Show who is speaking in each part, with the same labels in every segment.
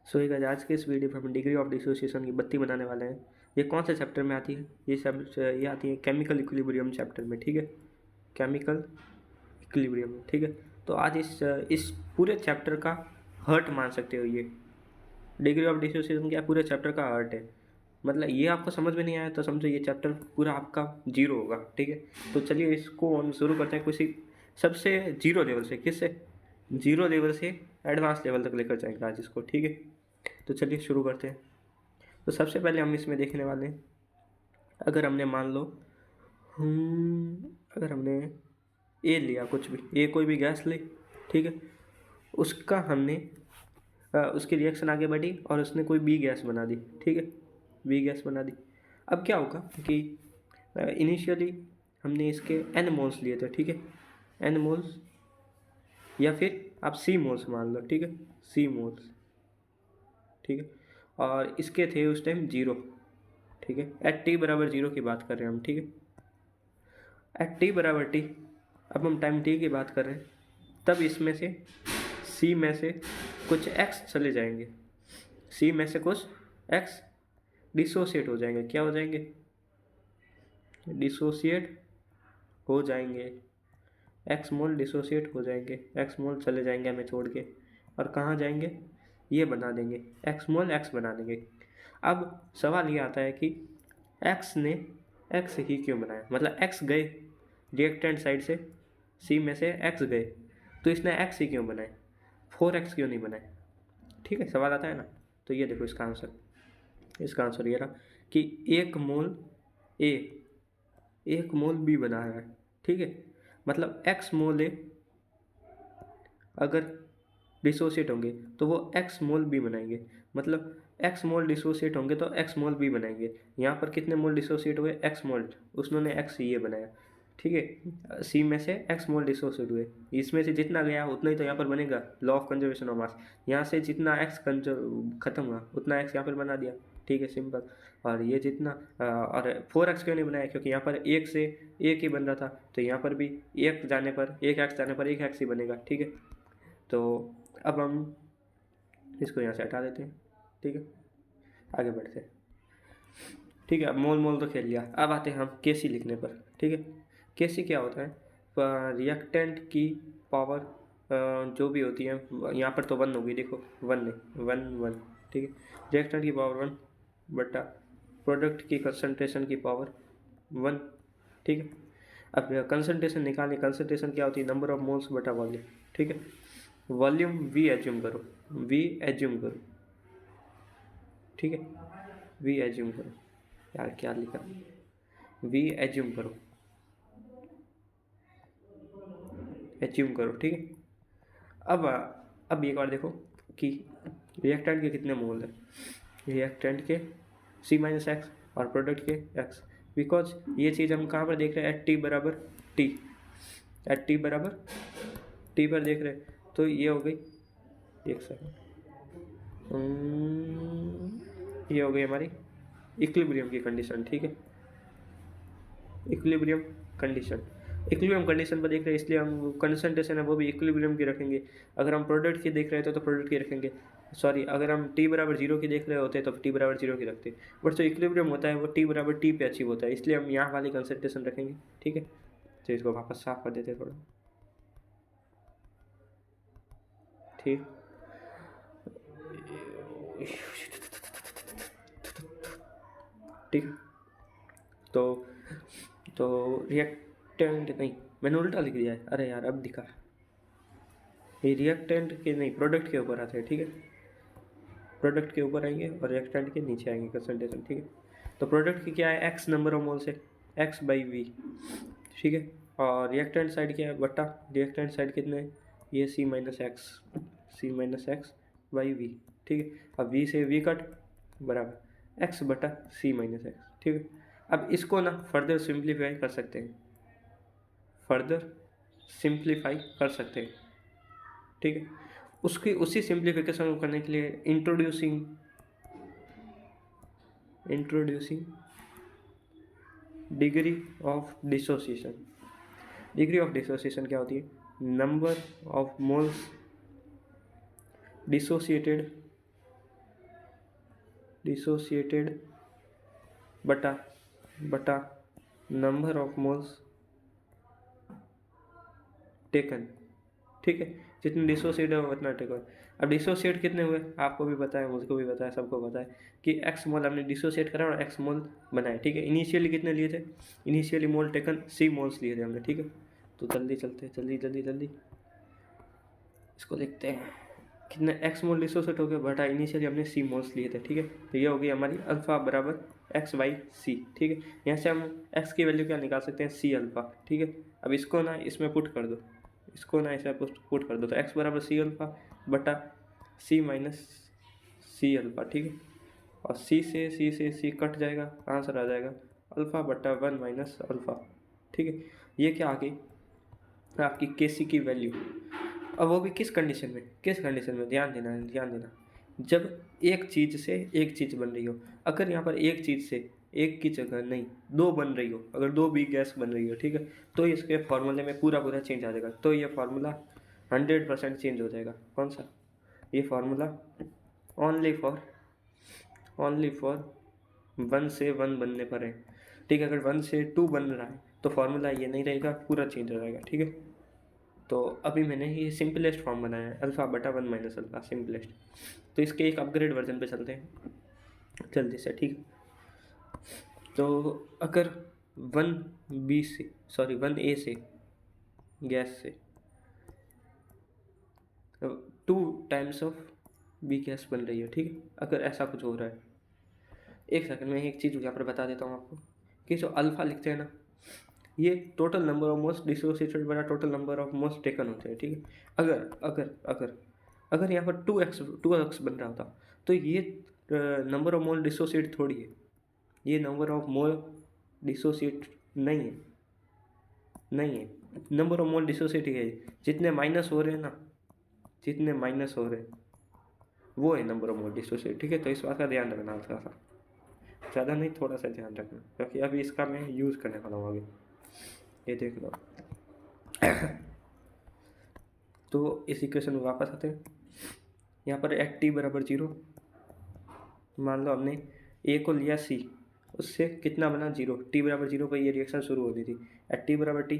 Speaker 1: सो ये गाइस, आज के इस वीडियो में हम डिग्री ऑफ डिसोसिएशन की बत्ती बनाने वाले हैं। ये कौन से चैप्टर में आती है? ये आती है केमिकल इक्विलिब्रियम चैप्टर में, ठीक है। केमिकल इक्विलिब्रियम में, ठीक है। तो आज इस पूरे चैप्टर का हर्ट मान सकते हो। ये डिग्री ऑफ डिसोसिएशन क्या पूरे चैप्टर का हर्ट है। मतलब ये आपको समझ में नहीं आया तो समझो ये चैप्टर पूरा आपका जीरो होगा, ठीक है। तो चलिए इसको हम शुरू करते हैं किसी सबसे जीरो लेवल से। किससे? जीरो लेवल से एडवांस लेवल तक लेकर जाएंगे आज इसको, ठीक है। तो चलिए शुरू करते हैं। तो सबसे पहले हम इसमें देखने वाले हैं, अगर हमने मान लो अगर हमने ए लिया, कुछ भी ए कोई भी गैस ली, ठीक है। उसका हमने उसकी रिएक्शन आगे बढ़ी और उसने कोई बी गैस बना दी, ठीक है। बी गैस बना दी। अब क्या होगा कि इनिशियली हमने इसके एन मोल्स लिए थे, ठीक है। एन मोल्स या फिर आप सी मोल्स मान लो, ठीक है। सी मोल्स, ठीक है। और इसके थे उस टाइम जीरो, ठीक है। एट टी बराबर जीरो की बात कर रहे हैं हम, ठीक है। एट टी बराबर टी, अब हम टाइम टी की बात कर रहे हैं, तब इसमें से सी में से कुछ एक्स चले जाएंगे। सी में से कुछ एक्स डिसोसिएट हो जाएंगे। क्या हो जाएंगे? डिसोसिएट हो जाएंगे। एक्स मोल डिसोसिएट हो जाएंगे, एक्स मोल चले जाएंगे हमें छोड़ के, और कहाँ जाएंगे? ये बना देंगे, एक्स मोल एक्स बना देंगे। अब सवाल ये आता है कि एक्स ने एक्स ही क्यों बनाया? मतलब एक्स गए रिएक्टेंट साइड से, सी में से एक्स गए, तो इसने एक्स ही क्यों बनाए? 4x क्यों नहीं बनाए? ठीक है, सवाल आता है ना। तो ये देखो इसका आंसर ये रहा कि ए एक मोल बी बना रहा है, ठीक है। मतलब एक्स मोल ए अगर डिसोसिएट होंगे तो वो एक्स मोल बी बनाएंगे। मतलब एक्स मोल डिसोसिएट होंगे तो एक्स मोल बी बनाएंगे। यहाँ पर कितने मोल डिसोसिएट हुए? एक्स मोल, उसने एक्स ये बनाया, ठीक है। सी में से एक्स मोल डिसोसिएट हुए, इसमें से जितना गया उतना ही तो यहाँ पर बनेगा। Law of conservation of mass, यहाँ से जितना एक्स खत्म हुआ उतना एक्स यहाँ पर बना दिया, ठीक है, सिंपल। और ये जितना और 4x क्यों नहीं बनाया? क्योंकि यहाँ पर एक से एक ही बन रहा था, तो यहाँ पर भी एक जाने पर एक एक्स जाने पर एक एक्स ही बनेगा, ठीक है। तो अब हम इसको यहाँ से हटा देते हैं, ठीक है, आगे बढ़ते हैं, ठीक है। अब मोल मोल तो खेल लिया, अब आते हैं हम केसी लिखने पर, ठीक है। केसी क्या होता है? रिएक्टेंट की पावर जो भी होती है, यहाँ पर तो 1 होगी, देखो 1 नहीं 1 1, ठीक है। रिएक्टेंट की पावर 1 बटा प्रोडक्ट की कंसंट्रेशन की पावर 1, ठीक है। अब कंसंट्रेशन निकालें, कंसंट्रेशन क्या होती है? नंबर ऑफ मोल्स बटा वॉल्यूम, ठीक है। वॉल्यूम वी एज्यूम करो, ठीक है। वी एज्यूम करो, यार क्या लिखा, वी एज्यूम करो, ठीक है। अब एक बार देखो कि रिएक्टेंट के कितने मोल है। रिएक्टेंट के सी माइनस एक्स और प्रोडक्ट के एक्स, बिकॉज ये चीज़ हम कहाँ पर देख रहे हैं? एट टी बराबर टी, एट टी बराबर टी पर देख रहे हैं। तो ये हो गई, एक सेकंड, ये हो गई हमारी इक्विलिब्रियम की कंडीशन, ठीक है। इक्विलिब्रियम कंडीशन, इक्विलिब्रियम कंडीशन पर देख रहे हैं, इसलिए हम कंसंट्रेशन है वो भी इक्विलिब्रियम की रखेंगे। अगर हम प्रोडक्ट की देख रहे थे तो प्रोडक्ट की रखेंगे, सॉरी, अगर हम टी बराबर जीरो की देख रहे होते तो टी बराबर जीरो की रखते। बट जो इक्विलिब्रियम होता है वो टी बराबर टी पे अचीव होता है, इसलिए हम यहाँ वाली कंसंट्रेशन रखेंगे, ठीक है। तो इसको वापस साफ कर देते थोड़ा, ठीक। ठीक, तो तो रिएक्टेंट नहीं, मैंने उल्टा लिख दिया है, अरे यार अब दिखा। ये रिएक्टेंट के नहीं, प्रोडक्ट के ऊपर आते हैं, ठीक है। प्रोडक्ट के ऊपर आएंगे और रिएक्टेंट के नीचे आएंगे कंसंट्रेशन, ठीक है। तो प्रोडक्ट की क्या है? एक्स नंबर ऑफ मोल्स है, एक्स बाई वी, ठीक है। और रिएक्टेंट साइड क्या है? बटा रिएक्टेंट साइड कितने है? ये सी माइनस एक्स बाई वी, ठीक है। अब वी से वी कट बराबर एक्स बटा सी माइनस एक्स, ठीक है। अब इसको ना फर्दर सिंप्लीफाई कर सकते हैं, ठीक है। उसकी उसी सिंप्लीफिकेशन को करने के लिए introducing degree of dissociation. Degree of dissociation क्या होती है? Number of moles dissociated dissociated बटा बटा नंबर ऑफ मोल्स टेकन, ठीक है, जितने डिसोसिएट है उतना टेकन। अब डिसोसिएट कितने हुए आपको भी पता है, मुझको भी पता है, सबको पता है कि एक्स मोल हमने डिसोसिएट करा और एक्स मोल बनाए, ठीक है। इनिशियली कितने लिए थे, इनिशियली मोल टेकन सी मोल्स लिए थे हमने, ठीक है। तो जल्दी चलते हैं, जल्दी जल्दी जल्दी इसको देखते हैं, कितने एक्स मोल डिसोसिएट हो गए बटा इनिशियली हमने सी मोल्स लिए थे, ठीक है। तो ये हो गई हमारी अल्फा बराबर एक्स बाई सी, ठीक है। यहाँ से हम एक्स की वैल्यू क्या निकाल सकते हैं, सी अल्फा, ठीक है। अब इसको ना इसमें पुट कर दो, इसको ना ऐसे पुट कर दो, तो एक्स बराबर सी अल्फा बटा सी माइनस सी अल्फा, ठीक है। और सी से सी कट जाएगा, आंसर आ जाएगा अल्फा बटा 1 माइनस अल्फा, ठीक है। ये क्या आ गई आपकी के सी की वैल्यू। अब वो भी किस कंडीशन में, किस कंडीशन में, ध्यान देना ध्यान देना, जब एक चीज़ से एक चीज़ बन रही हो। अगर यहाँ पर एक चीज़ से एक की जगह नहीं दो बन रही हो, अगर दो भी गैस बन रही हो, ठीक है, तो इसके फार्मूले में पूरा चेंज आ जाएगा। तो ये फार्मूला 100% चेंज हो जाएगा। कौन सा, ये फार्मूला ओनली फॉर 1 से 1 बनने पर है, ठीक है। अगर 1 से 2 बन रहा है तो फार्मूला ये नहीं रहेगा, पूरा चेंज हो जाएगा, ठीक है। तो अभी मैंने ये सिंपलेस्ट फॉर्म बनाया है, अल्फा बटा 1 माइनस अल्फा, सिंपलेस्ट। तो इसके एक अपग्रेड वर्जन पे चलते हैं जल्दी से, ठीक है। तो अगर 1 से गैस से 2 टाइम्स ऑफ बी गैस बन रही है, ठीक है, अगर ऐसा कुछ हो रहा है, एक सेकंड में एक चीज़ यहाँ पर बता देता हूँ आपको कि जो अल्फा लिखते हैं ना, ये total number of moles dissociated बटा total number of moles taken होते हैं, ठीक है। अगर अगर अगर अगर यहाँ पर 2x बन रहा होता तो ये नंबर ऑफ मोल डिसोसिएट थोड़ी है, ये नंबर ऑफ मोल डिसोसिएट नहीं है, नहीं है, नंबर ऑफ मोल डिसोसिएट है। जितने माइनस हो रहे हैं ना, जितने माइनस हो रहे हैं वो है नंबर ऑफ मोल डिसोसिएट, ठीक है। तो इस बात का ध्यान रखना, हल्का सा, ज़्यादा नहीं, थोड़ा सा ध्यान रखना, क्योंकि अभी इसका मैं यूज़ करने वाला हूँ आगे। ये देख लो। तो इस इक्वेशन में वापस आते हैं, यहाँ पर एट टी बराबर 0, मान लो हमने ए को लिया सी, उससे कितना बना 0, टी बराबर 0 पर ये रिएक्शन शुरू होती थी। एट टी बराबर टी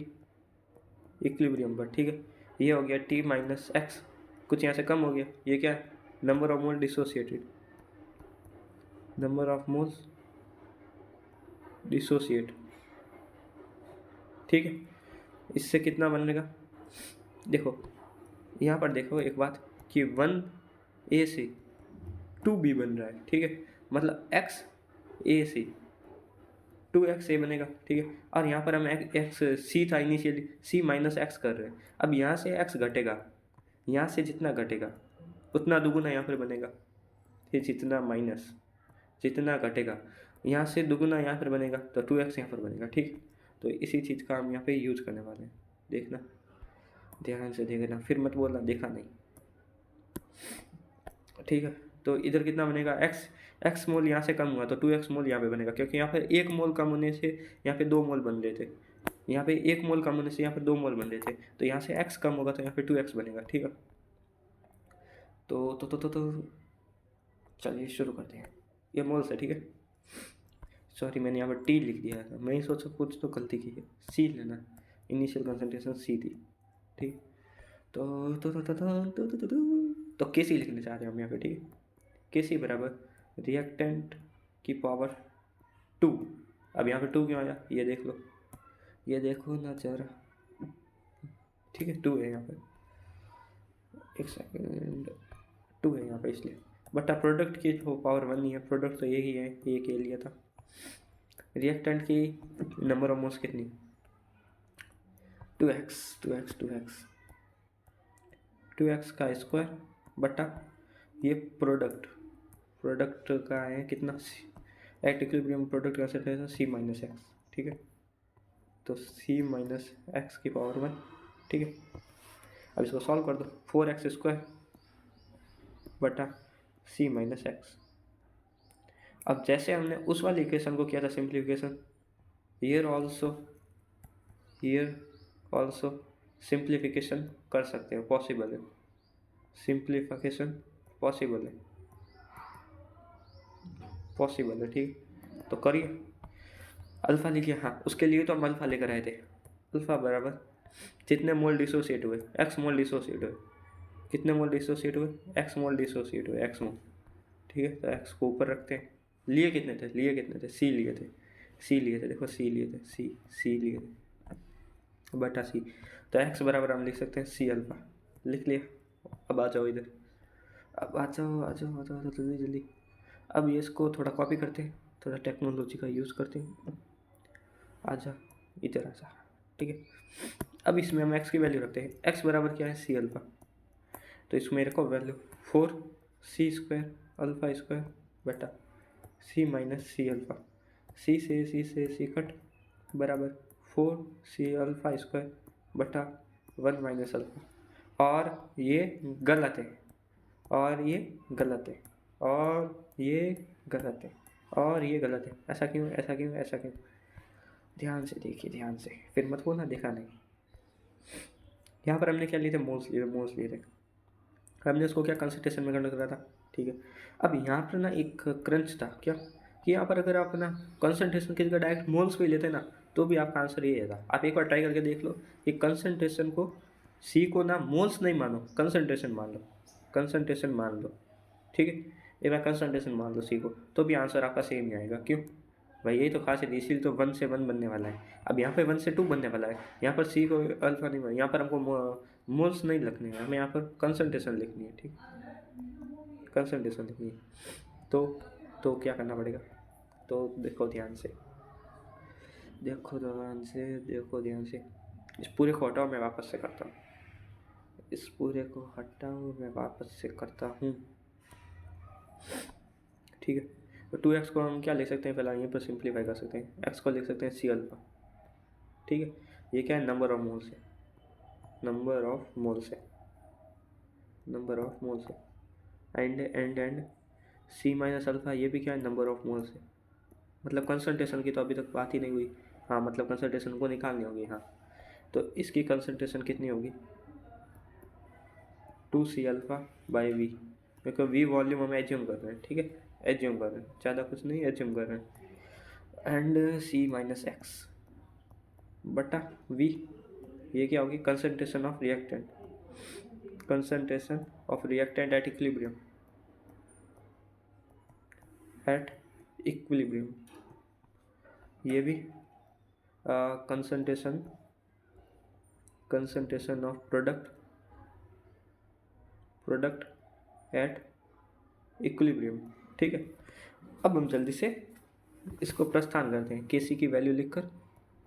Speaker 1: इक्विलिब्रियम पर, ठीक है। ये हो गया टी माइनस एक्स, कुछ यहाँ से कम हो गया, ये क्या है, number of mole dissociated, number of moles dissociate, ठीक है। इससे कितना बनेगा, देखो यहाँ पर देखो एक बात कि 1 से 2b बन रहा है, ठीक है, मतलब x a से 2x a बनेगा, ठीक है। और यहाँ पर हम x c था इनिशियली, c माइनस एक्स कर रहे हैं। अब यहाँ से x घटेगा, यहाँ से जितना घटेगा उतना दुगुना यहाँ पर बनेगा, फिर जितना घटेगा यहाँ से दुगुना यहाँ पर बनेगा, तो 2x यहाँ पर बनेगा, ठीक। तो इसी चीज़ का हम यहाँ पे यूज करने वाले हैं, देखना ध्यान से देखना, फिर मत बोलना देखा नहीं, ठीक है। तो इधर कितना बनेगा, एक्स मोल यहाँ से कम हुआ तो 2x मोल यहाँ पे बनेगा, क्योंकि यहाँ पे 1 मोल कम होने से यहाँ पे 2 मोल बन रहे थे, यहाँ पे 1 मोल कम होने से यहाँ पे 2 मोल बन रहे थे, तो यहाँ से x कम होगा तो यहाँ पे 2x बनेगा, ठीक है। तो चलिए शुरू करते हैं, ये मोल से, ठीक है। सॉरी मैंने यहाँ पर टी लिख दिया था, मैं ही सोचा कुछ तो गलती की है, सी लेना, इनिशियल कंसंट्रेशन सी थी, ठीक। तो के सी लिखना चाह रहे हैं हम यहाँ पे, ठीक है। के सी बराबर रिएक्टेंट की पावर 2। अब यहाँ पे 2 क्यों आया, ये देख लो, ये देखो ना जरा, ठीक है, 2 है यहाँ पे, एक सेकेंड, 2 है यहाँ पे इसलिए, बट प्रोडक्ट की जो पावर 1 नहीं है, प्रोडक्ट तो यही है, ये के लिया था। रिएक्टेंट की नंबर ऑफ मोल्स कितनी, 2x का स्क्वायर बटा ये प्रोडक्ट का है कितना, at equilibrium product concentration c minus x, ठीक है। तो c माइनस एक्स की पावर 1, ठीक है। अब इसको सॉल्व कर दो, 4x स्क्वायर बटा c माइनस एक्स। अब जैसे हमने उस वाली इक्वेशन को किया था सिंप्लीफिकेशन, हियर ऑल्सो सिंप्लीफिकेशन कर सकते हो, पॉसिबल है, सिंप्लीफिकेशन पॉसिबल है। पॉसिबल है, ठीक। तो करिए, अल्फ़ा लिखिए। हाँ, उसके लिए तो हम अल्फ़ा लेकर आए थे। अल्फ़ा बराबर जितने मोल डिसोसिएट हुए, एक्स मोल डिसोसिएट हुए, कितने मोल डिसोसिएट हुए, एक्स मोल डिसोसिएट हुए, एक्स मोल, ठीक है। तो एक्स को ऊपर रखते हैं। लिए कितने थे, सी लिए थे, देखो सी लिए थे, सी लिए थे बटा सी। तो एक्स बराबर हम लिख सकते हैं सी अल्फ़ा, लिख लिया। अब आ जाओ इधर, अब आ जाओ आ जाओ आ जाओ जल्दी जल्दी। अब ये इसको थोड़ा कॉपी करते हैं, थोड़ा टेक्नोलॉजी का यूज़ करते हैं। आजा, इधर आजा, ठीक है। अब इसमें हम एक्स की वैल्यू रखते हैं। एक्स बराबर क्या है, सी अल्फ़ा। तो इसमें रखो वैल्यू 4 सी² अल्फ़ा स्क्वायर बटा सी माइनस सी अल्फ़ा। सी कट बराबर 4 सी अल्फ़ा स्क्वायर बटा 1 माइनस अल्फ़ा। और ये गलत है, और ये गलत है, और ये गलत है, और ये गलत है। ऐसा क्यों, ऐसा क्यों, ऐसा क्यों? ध्यान से देखिए, ध्यान से, फिर मत बोलना देखा नहीं। यहाँ पर हमने क्या लिए थे, मोल्स लिए थे। हमने उसको क्या कंसंट्रेशन में कन्वर्ट करा था, ठीक है। अब यहाँ पर ना एक क्रंच था क्या, कि यहाँ पर अगर आप ना कंसंट्रेशन की जगह डायरेक्ट मोल्स पे लेते ना, तो भी आपका आंसर ये था। आप एक बार ट्राई करके देख लो कि कंसंट्रेशन को, सी को ना मोल्स नहीं मानो, कंसंट्रेशन मान लो, कंसंट्रेशन मान लो, ठीक है। एक बार कंसंट्रेशन मान लो सी को, तो भी आंसर आपका सेम ही आएगा। क्यों भाई, यही तो खास है, इसीलिए तो 1 से 1 बनने वाला है। अब यहाँ पे 1 से 2 बनने वाला है। यहाँ पर सी को अल्फा नहीं, यहाँ पर हमको मोल्स नहीं लिखने हैं, हमें यहाँ पर कंसंट्रेशन लिखनी है, ठीक, कंसंट्रेशन लिखनी है। तो क्या करना पड़ेगा, तो देखो ध्यान से, देखो ध्यान से, देखो ध्यान से। इस पूरे को हटाओ, मैं वापस से करता हूँ। इस पूरे को हटाओ, मैं वापस से करता हूँ, ठीक है। तो 2x को हम क्या लिख सकते हैं, पहले यहीं पर सिंप्लीफाई कर सकते हैं। x को लिख सकते हैं सी अल्फ़ा, ठीक है। ये क्या है, नंबर ऑफ मोल्स है, नंबर ऑफ मोल्स है, नंबर ऑफ मोल्स है। एंड सी माइनस अल्फ़ा, ये भी क्या है, नंबर ऑफ मोल्स है। मतलब कंसंट्रेशन की तो अभी तक बात ही नहीं हुई। हाँ, मतलब कंसंट्रेशन को निकालनी होगी। हाँ, तो इसकी कंसंट्रेशन कितनी होगी, 2 सी अल्फ़ा बाई वी, क्योंकि वी वॉल्यूम हम एज्यूम कर रहे हैं, ठीक है, एज्यूम कर रहे हैं, ज़्यादा कुछ नहीं, एज्यूम कर रहे हैं। एंड सी माइनस एक्स बटा वी, ये क्या होगी, concentration of reactant, concentration of reactant at equilibrium, at equilibrium. ये भी concentration, concentration of product at equilibrium, ठीक है। अब हम जल्दी से इसको प्रस्थान करते हैं, केसी की वैल्यू लिखकर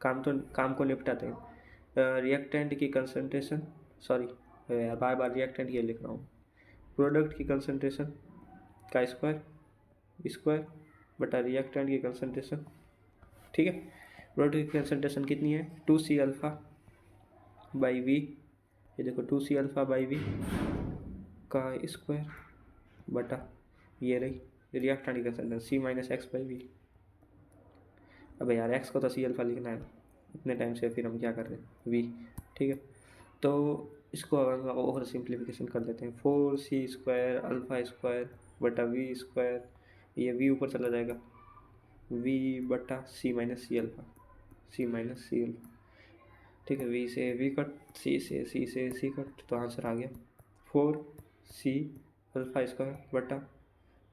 Speaker 1: काम को निपटाते हैं। रिएक्टेंट की कंसंट्रेशन, सॉरी बार बार रिएक्टेंट ये लिख रहा हूँ, प्रोडक्ट की कंसंट्रेशन का स्क्वायर बटा रिएक्टेंट की कंसंट्रेशन, ठीक है। प्रोडक्ट की कंसंट्रेशन कितनी है, 2 सी अल्फ़ा बाई वी, ये देखो 2 सी अल्फ़ा बाई वी का स्क्वायर बटा ये रही रिएक्टेंट की concentration C minus X by V. अब यार एक्स को तो सी अल्फ़ा लिखना है इतने टाइम से, फिर हम क्या कर रहे हैं, वी, ठीक है। तो इसको और सिंप्लीफिकेशन कर लेते हैं, 4 सी² अल्फ़ा स्क्वायर बटा वी स्क्वायर, ये वी ऊपर चला जाएगा, वी बटा सी माइनस सी अल्फ़ा, ठीक है। वी से वी कट, सी से सी कट, तो आंसर आ गया 4 सी अल्फ़ा स्क्वायर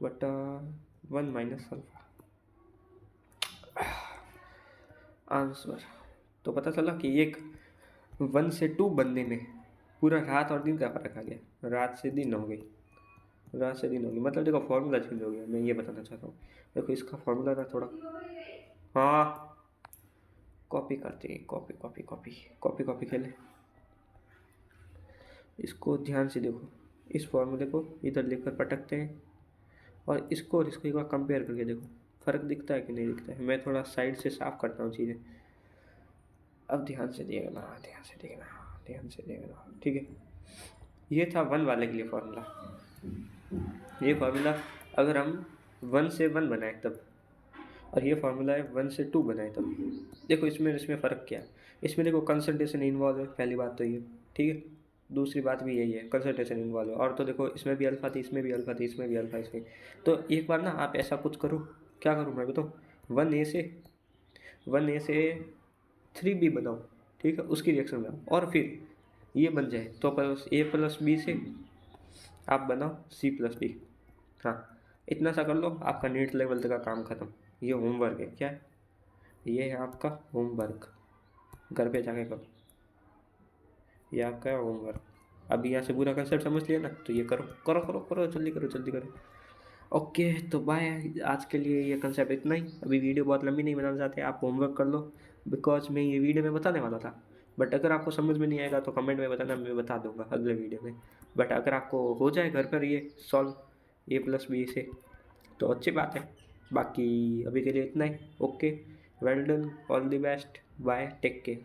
Speaker 1: बटा 1 माइनस अल्फ़ा, आंसर। तो पता चला कि एक 1 से 2 बनने में पूरा रात और दिन का फर्क आ गया, रात से दिन हो गई, मतलब देखो फॉर्मूला चेंज हो गया। मैं ये बताना चाहता हूँ, देखो इसका फॉर्मूला था थोड़ा, हाँ कॉपी करते हैं, कॉपी खेले। इसको ध्यान से देखो, इस फॉर्मूले को इधर लेकर पटकते हैं, और इसको एक बार कंपेयर करके देखो, फ़र्क दिखता है कि नहीं दिखता है। मैं थोड़ा साइड से साफ करता हूँ चीज़ें। अब ध्यान से देखना, ठीक है। ये था 1 वाले के लिए फॉर्मूला, ये फार्मूला अगर हम 1 से 1 बनाए तब, और ये फार्मूला है 1 से 2 बनाए तब। देखो इसमें फ़र्क क्या है, इसमें देखो कंसंट्रेशन इन्वॉल्व है, पहली बात तो ये, ठीक है। दूसरी बात भी यही है, कंसंट्रेशन इन्वॉल्व है। और तो देखो इसमें भी अल्फ़ा थी, इसमें भी अल्फ़ा थी, इसमें भी अल्फ़ा, इसमें। तो एक बार ना आप ऐसा कुछ करो क्या करूँ मैं बताओ, 1 ए से 3B बनाओ, ठीक है, उसकी रिएक्शन बनाओ, और फिर ये बन जाए तो A+B से आप बनाओ C+D। हाँ, इतना सा कर लो, आपका नीट लेवल तक का काम खत्म। ये होमवर्क है, क्या है ये, है आपका होमवर्क, घर पे जाके करो, ये आपका होमवर्क। अभी यहाँ से पूरा कंसेप्ट समझ लिया ना, तो ये करो करो करो करो, जल्दी करो जल्दी करो। ओके, तो बाय, आज के लिए ये कंसेप्ट इतना ही। अभी वीडियो बहुत लंबी नहीं बनाना चाहते, आप होमवर्क कर लो, बिकॉज मैं ये वीडियो में बताने वाला था, बट अगर आपको समझ में नहीं आएगा तो कमेंट में बताना, मैं बता दूंगा अगले वीडियो में। बट अगर आपको हो जाए घर पर ये सॉल्व A+B से, तो अच्छी बात है। बाकी अभी के लिए इतना ही। Okay, well done, all the best, bye, take care.